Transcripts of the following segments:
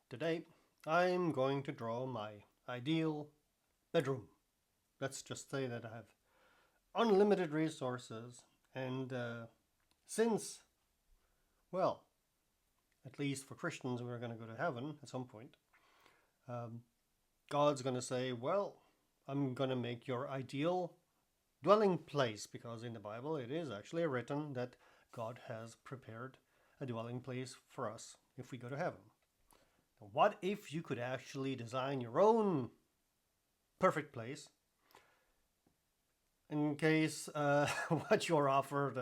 Today, I'm going to draw my ideal bedroom. Let's just say that I have unlimited resources, and since, well, at least for Christians, we're going to go to heaven at some point, God's going to say, well, I'm going to make your ideal dwelling place, because in the Bible it is actually written that God has prepared a dwelling place for us if we go to heaven. What if you could actually design your own perfect place in case what you're offered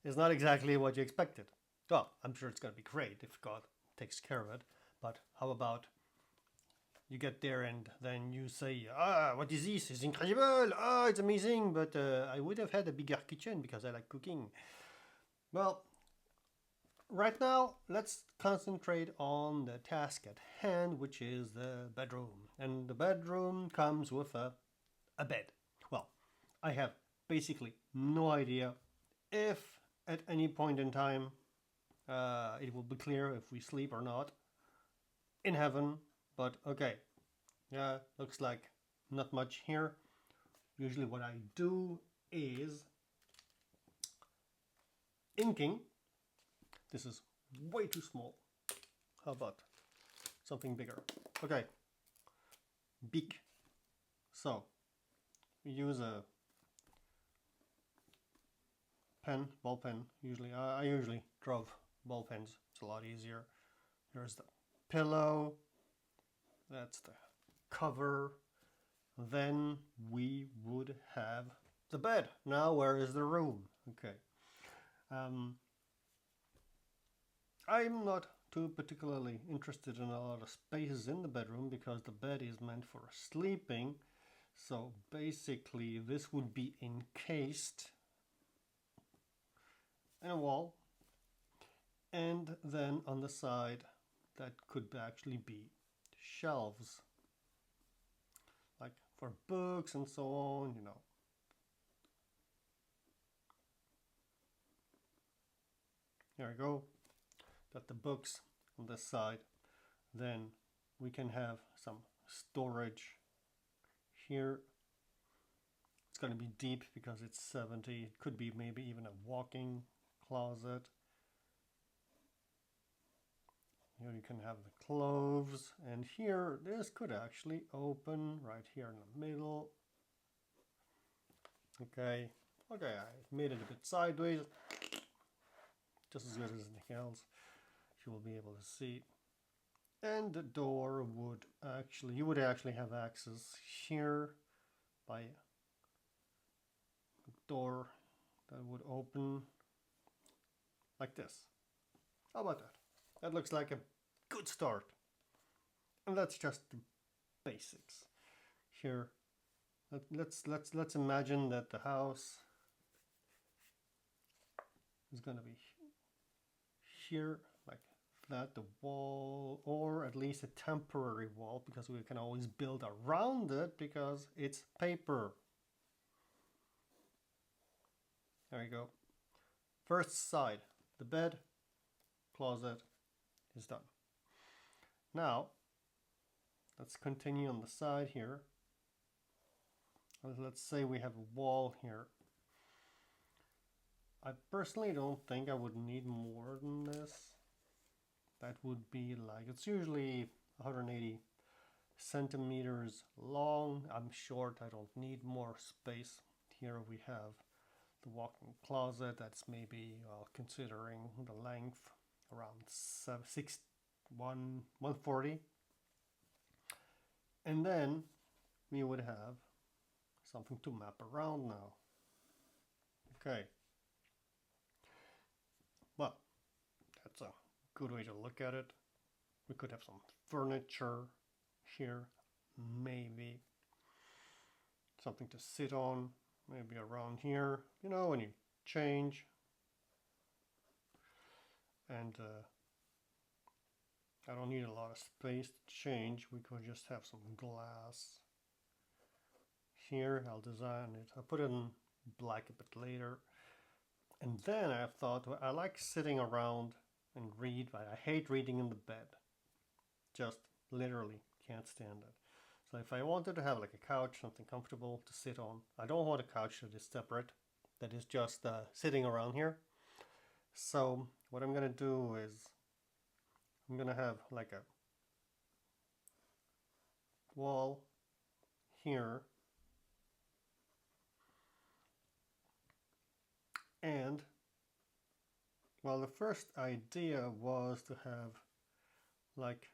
is not exactly what you expected? Well, I'm sure it's going to be great if God takes care of it, but how about you get there and then you say, what is this? It's incredible! It's amazing, but I would have had a bigger kitchen because I like cooking. Well, right now, let's concentrate on the task at hand, which is the bedroom. And the bedroom comes with a bed. Well, I have basically no idea if at any point in time it will be clear if we sleep or not in heaven, but okay. Yeah, looks like not much here. Usually what I do is inking. This is way too small. How about something bigger? Okay, beak. So we use a pen, ball pen. Usually, I usually draw ball pens. It's a lot easier. Here's the pillow. That's the cover. Then we would have the bed. Now, where is the room? Okay. I'm not too particularly interested in a lot of spaces in the bedroom because the bed is meant for sleeping. So basically, this would be encased in a wall, and then on the side, that could actually be shelves, like for books and so on, you know. There we go. Got the books on this side. Then we can have some storage here. It's going to be deep because it's 70. It could be maybe even a walk-in closet. Here you can have the clothes, and here this could actually open right here in the middle. Okay, I made it a bit sideways, just as good as anything else. You will be able to see. And the door would actually, you would actually have access here by a door that would open like this. How about that? That looks like a good start. And that's just the basics. Here, let's imagine that the house is going to be here, like that, the wall, or at least a temporary wall, because we can always build around it because it's paper. There you go. First side, the bed, closet is done. Now, let's continue on the side here. Let's say we have a wall here. I personally don't think I would need more than this. That would be like, it's usually 180 centimeters long. I'm short, I don't need more space. Here we have the walk-in closet. That's maybe, well, considering the length, around 140. And then we would have something to map around now. Okay. Well, that's a good way to look at it. We could have some furniture here, maybe something to sit on, maybe around here, you know, when you change. And I don't need a lot of space to change. We could just have some glass here. I'll design it. I'll put it in black a bit later. And then I thought, well, I like sitting around and read, but I hate reading in the bed. just literally can't stand it. So if I wanted to have like a couch, something comfortable to sit on, I don't want a couch that is separate, that is just sitting around here. So what I'm gonna do is I'm gonna have like a wall here, and well, the first idea was to have like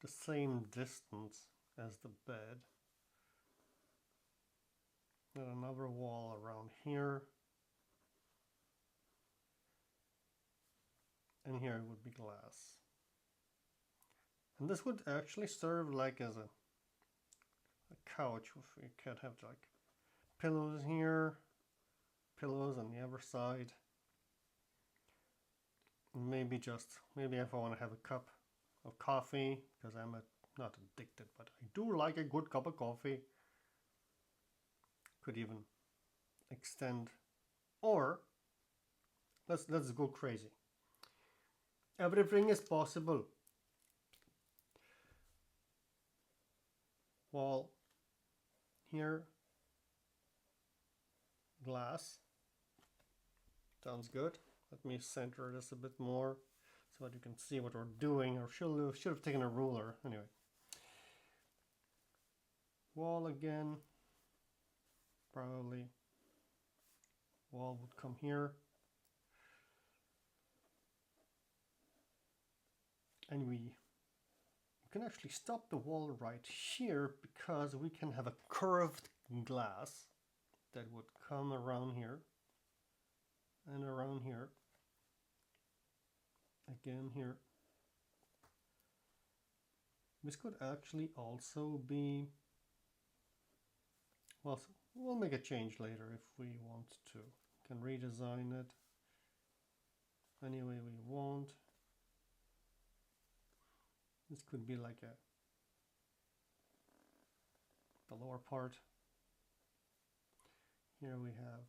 the same distance as the bed, and another wall around here, and here it would be glass. And this would actually serve like as a couch. If we could have like pillows here, pillows on the other side. Maybe if I want to have a cup of coffee, because I'm not addicted, but I do like a good cup of coffee. Could even extend, or let's go crazy. Everything is possible. Wall here, glass. Sounds good. Let me center this a bit more so that you can see what we're doing. Or should have taken a ruler. Anyway. Wall again. Probably. Wall would come here. And we can actually stop the wall right here because we can have a curved glass that would come around here and around here. Again here. This could actually also be, well, we'll make a change later if we want to. Can redesign it any way we want. This could be like the lower part. Here we have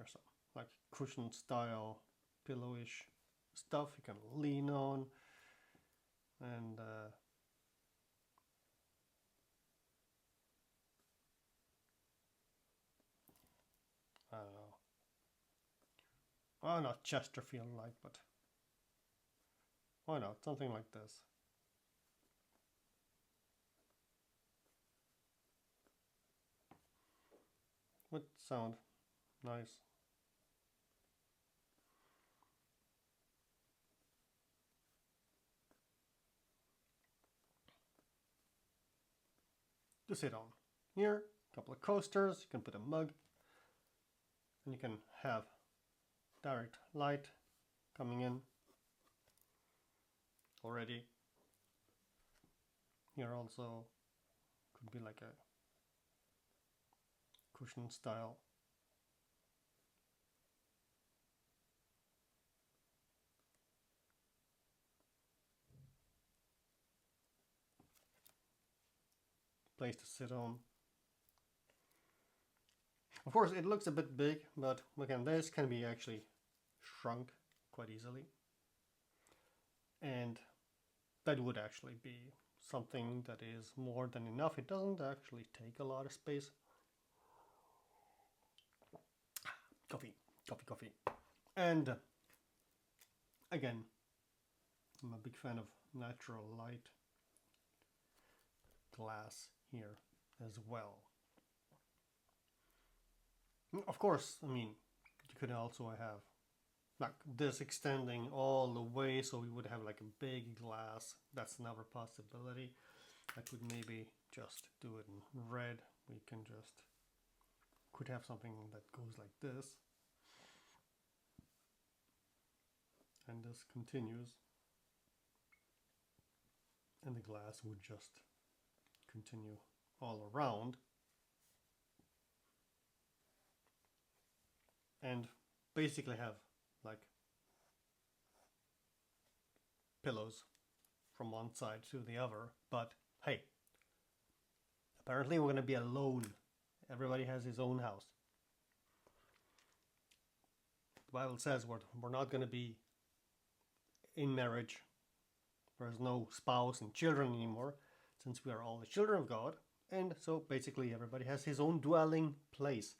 some like cushion style pillowish stuff you can lean on, and I don't know. Oh, not Chesterfield like, but why not? Something like this. Would sound nice. To sit on. Here, a couple of coasters, you can put a mug, and you can have direct light coming in already. Here also could be like a cushion style. Place to sit on. Of course, it looks a bit big, but again, this can be actually shrunk quite easily. And that would actually be something that is more than enough. It doesn't actually take a lot of space. Coffee. And again, I'm a big fan of natural light glass here as well. Of course, I mean, you could also have like this extending all the way, so we would have like a big glass. That's another possibility. I could maybe just do it in red. We could have something that goes like this, and this continues, and the glass would just continue all around, and basically have like pillows from one side to the other. But hey, apparently we're going to be alone. Everybody has his own house. Bible says we're not going to be in marriage. There's no spouse and children anymore, since we are all the children of God. And so basically everybody has his own dwelling place.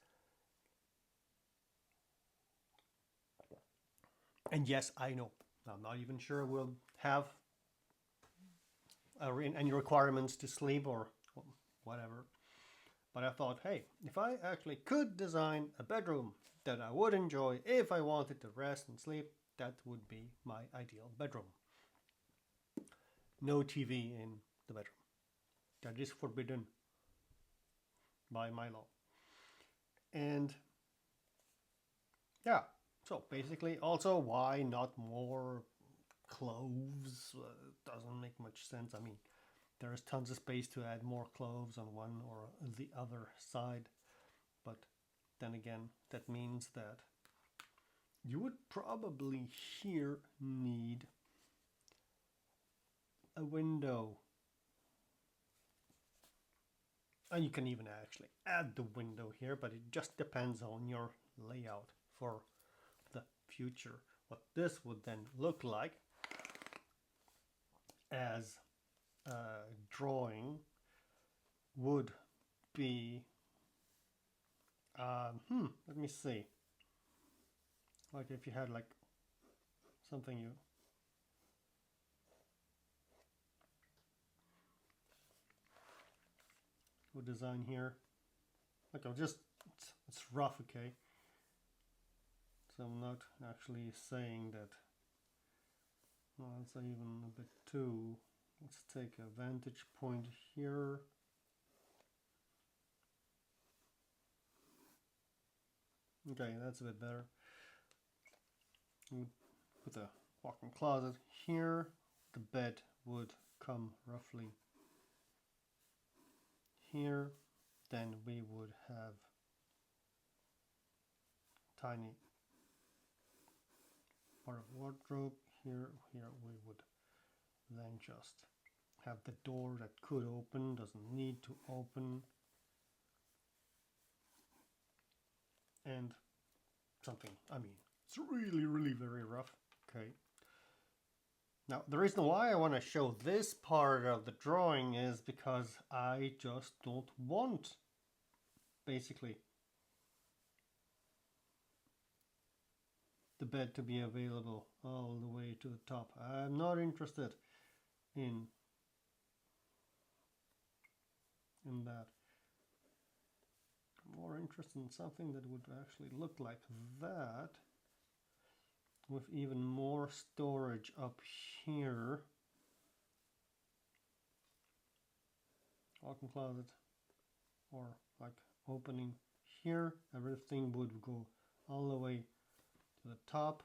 And yes, I know, I'm not even sure we'll have any requirements to sleep or whatever. But I thought, hey, if I actually could design a bedroom that I would enjoy if I wanted to rest and sleep, that would be my ideal bedroom. No TV in the bedroom. That is forbidden by my law. And yeah, so basically also why not more clothes? Doesn't make much sense. I mean, there is tons of space to add more clothes on one or the other side. But then again, that means that you would probably here need a window. And you can even actually add the window here, but it just depends on your layout for the future. What this would then look like as a drawing would be, let me see. Like if you had like something you would design here. Like I'll just, it's rough, okay? So I'm not actually saying that, well, it's even a bit too, let's take a vantage point here. Okay, that's a bit better. We'll put the walk-in closet here. The bed would come roughly here. Then we would have tiny part of wardrobe here. Here we would then just have the door that could open, doesn't need to open. And something, I mean, it's really very rough. Okay. Now, the reason why I want to show this part of the drawing is because I just don't want, basically, the bed to be available all the way to the top. I'm not interested in that. I'm more interested in something that would actually look like that, with even more storage up here. Walk-in closet, or like opening here. Everything would go all the way to the top.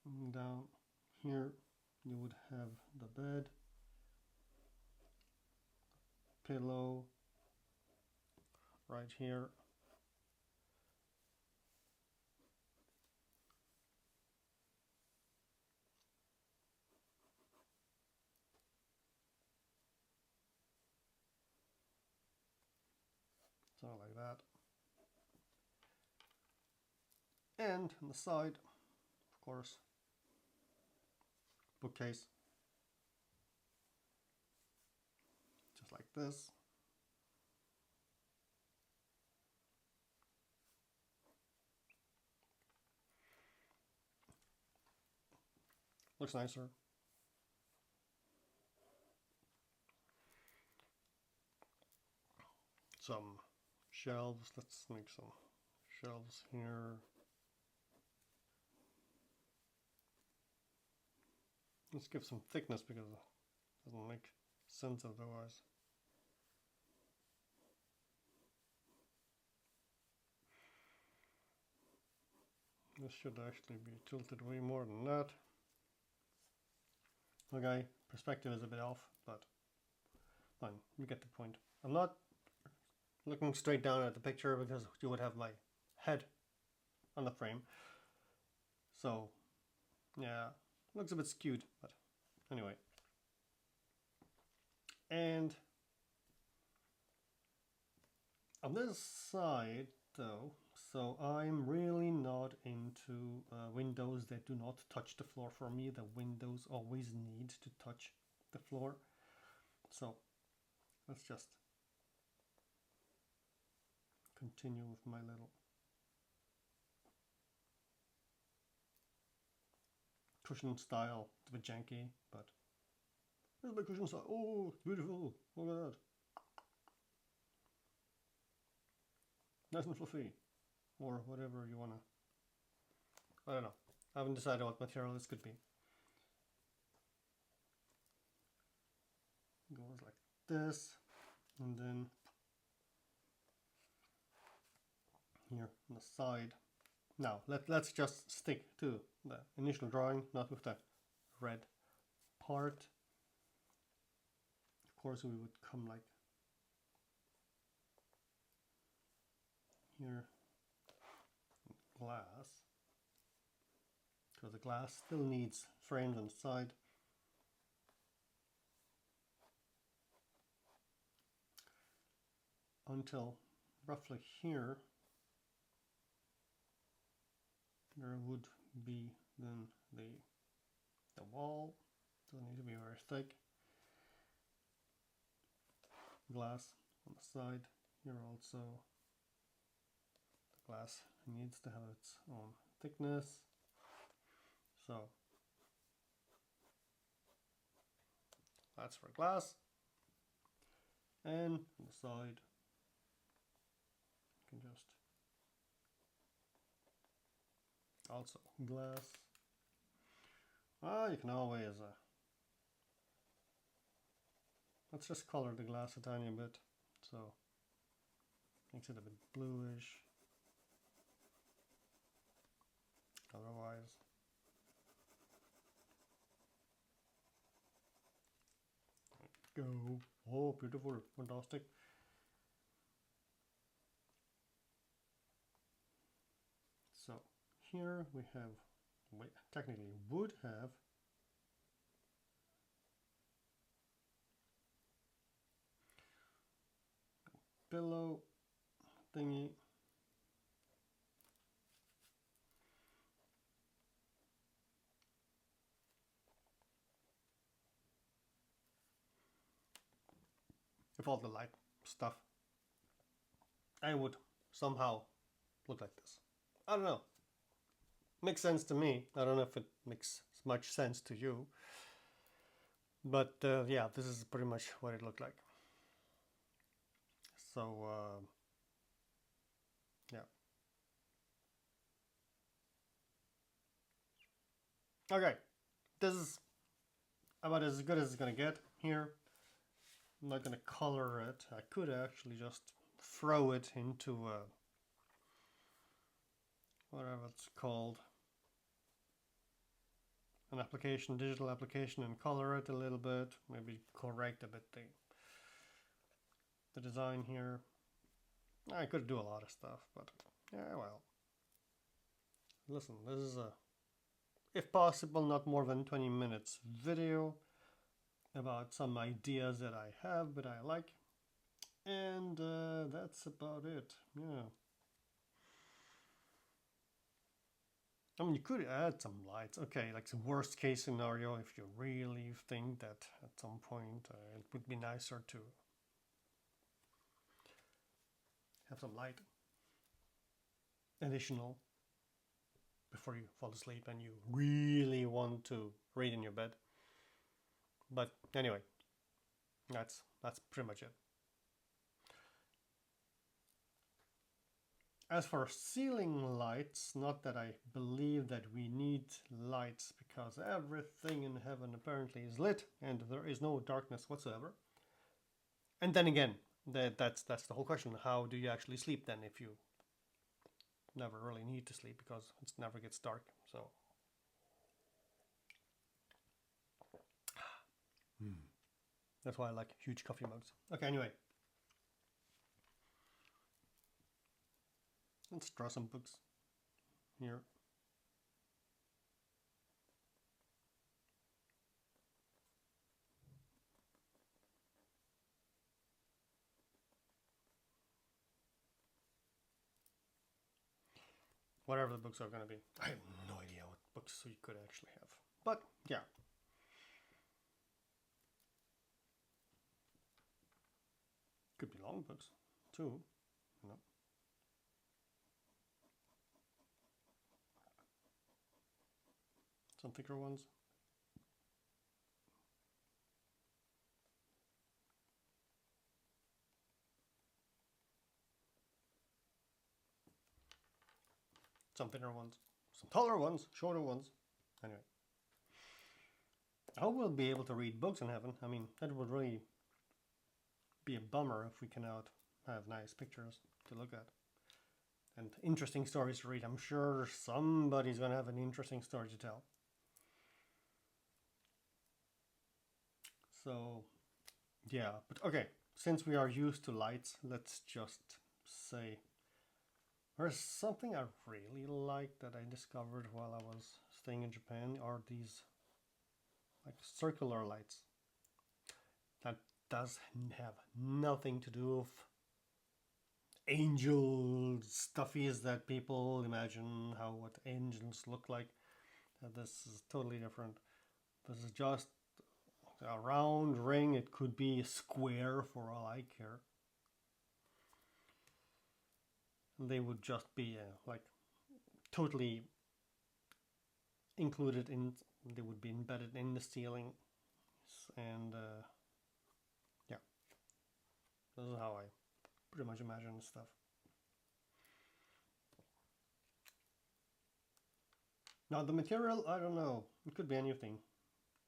And down here you would have the bed, pillow right here. So like that. And on the side, of course, bookcase. Just like this. Looks nicer. Some shelves. Let's make some shelves here. Let's give some thickness because it doesn't make sense otherwise. This should actually be tilted way more than that. Okay, perspective is a bit off, but fine, you get the point. I'm not looking straight down at the picture because you would have my head on the frame. So, yeah, looks a bit skewed, but anyway. And On this side, though, so I'm really not into windows that do not touch the floor. For me, the windows always need to touch the floor. So let's just continue with my little cushion style. It's a bit janky, but here's my cushion style. Oh, beautiful! Look at that. Nice and fluffy, or whatever you wanna. I don't know. I haven't decided what material this could be. It goes like this, and then here on the side. Now let's just stick to the initial drawing, not with the red part. Of course, we would come like here, glass, because the glass still needs frames on the side. Until roughly here, there would be then the wall. Doesn't need to be very thick. Glass on the side here also. The glass needs to have its own thickness. So that's for glass. And on the side, you can just also glass. You can always let's just color the glass a tiny bit, so makes it a bit bluish. Otherwise, go. Oh, beautiful, fantastic. So here we have, technically would have a pillow thingy. With all the light stuff, I would somehow look like this. I don't know. Makes sense to me. I don't know if it makes much sense to you. But yeah, this is pretty much what it looked like. So yeah. Okay, this is about as good as it's gonna get here. I'm not gonna color it. I could actually just throw it into whatever it's called, an application, digital application, and color it a little bit, maybe correct a bit the design here. I could do a lot of stuff, but yeah, well. Listen, this is a, if possible, not more than 20 minutes video about some ideas that I have, but I like. And that's about it, yeah. I mean, you could add some lights. Okay, like the worst case scenario, if you really think that at some point it would be nicer to have some light additional before you fall asleep and you really want to read in your bed. But anyway, that's pretty much it. As for ceiling lights, not that I believe that we need lights, because everything in heaven apparently is lit and there is no darkness whatsoever. And then again, that's the whole question. How do you actually sleep then if you never really need to sleep, because it never gets dark? So that's why I like huge coffee mugs. Okay, anyway. Let's draw some books here. whatever the books are going to be. I have no idea what books you could actually have. But yeah. Could be long books too. You know. Some thicker ones. Some thinner ones. Some taller ones. Shorter ones. Anyway. I will be able to read books in heaven. I mean, that would really be a bummer if we cannot have nice pictures to look at. And interesting stories to read. I'm sure somebody's going to have an interesting story to tell. So, yeah. But okay, since we are used to lights, let's just say there's something I really like that I discovered while I was staying in Japan are these like circular lights. That does have nothing to do with angel stuffies that people imagine what angels look like. This is totally different. This is just a round ring. It could be a square for all I care. They would just be like totally included in. They would be embedded in the ceiling, and yeah, this is how I pretty much imagine stuff. Now the material, I don't know. It could be anything,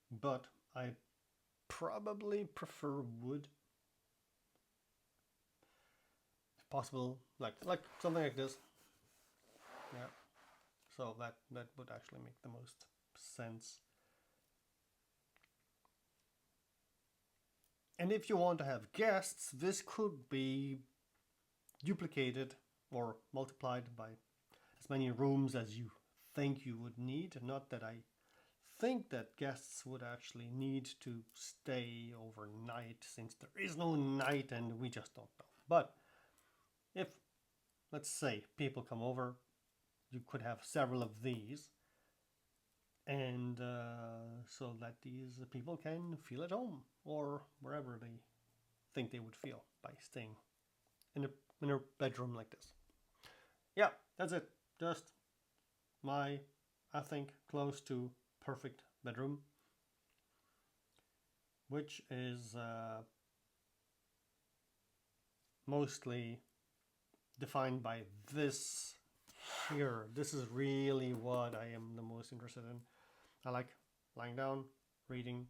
but I probably prefer wood. If possible, like something like this. Yeah. So that would actually make the most sense. And if you want to have guests, this could be duplicated or multiplied by as many rooms as you think you would need. Not that I think that guests would actually need to stay overnight, since there is no night and we just don't know. But if, let's say, people come over, you could have several of these, and so that these people can feel at home or wherever they think they would feel by staying in a bedroom like this. Yeah, that's it. Just my, I think, close to perfect bedroom, which is mostly defined by this here. This is really what I am the most interested in. I like lying down, reading,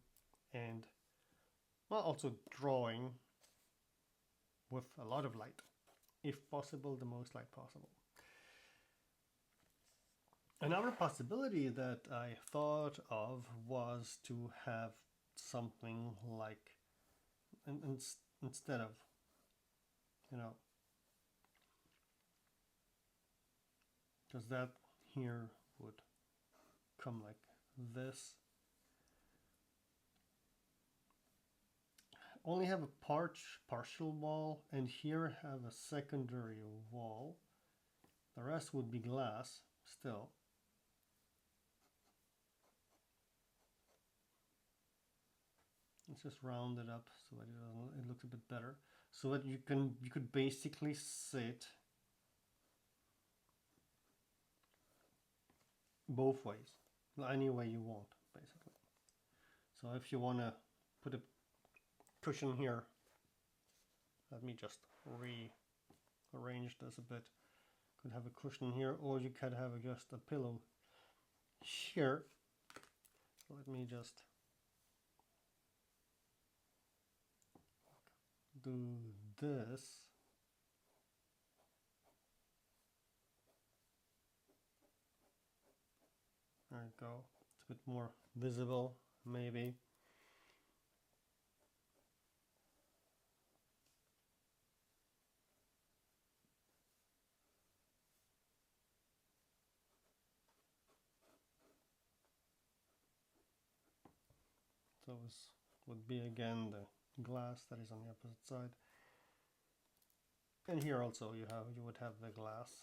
and well, also drawing with a lot of light, if possible, the most light possible. Another possibility that I thought of was to have something like, instead of, because that here would come like this. Only have a partial wall, and here have a secondary wall. The rest would be glass still. Let's just round it up so that it looks a bit better. So that you could basically sit both ways, any way you want, basically. So if you want to put a cushion here, let me just rearrange this a bit. Could have a cushion here, or you could have just a pillow here. So let me just do this. There we go. It's a bit more visible, maybe. So this would be again the glass that is on the opposite side. And here also you would have the glass.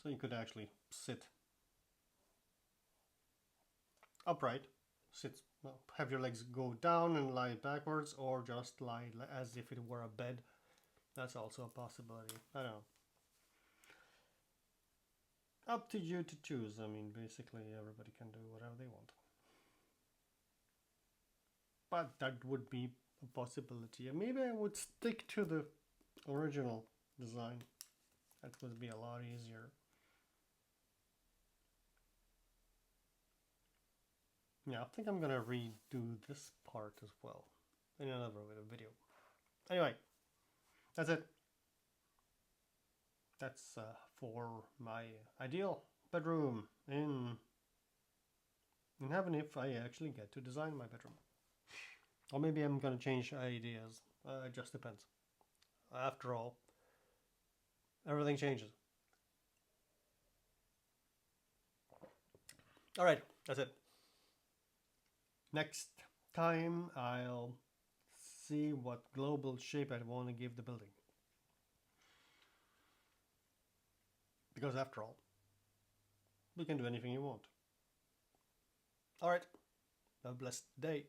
So you could actually sit upright, have your legs go down and lie backwards, or just lie as if it were a bed. That's also a possibility. I don't know. Up to you to choose. I mean, basically everybody can do whatever they want. But that would be a possibility. And maybe I would stick to the original design. That would be a lot easier. Yeah, I think I'm gonna redo this part as well in another video. Anyway, that's it. That's for my ideal bedroom in heaven, if I actually get to design my bedroom. Or maybe I'm gonna change ideas. It just depends. After all, everything changes. Alright, that's it. Next time I'll see what global shape I want to give the building. Because after all, you can do anything you want. Alright, have a blessed day.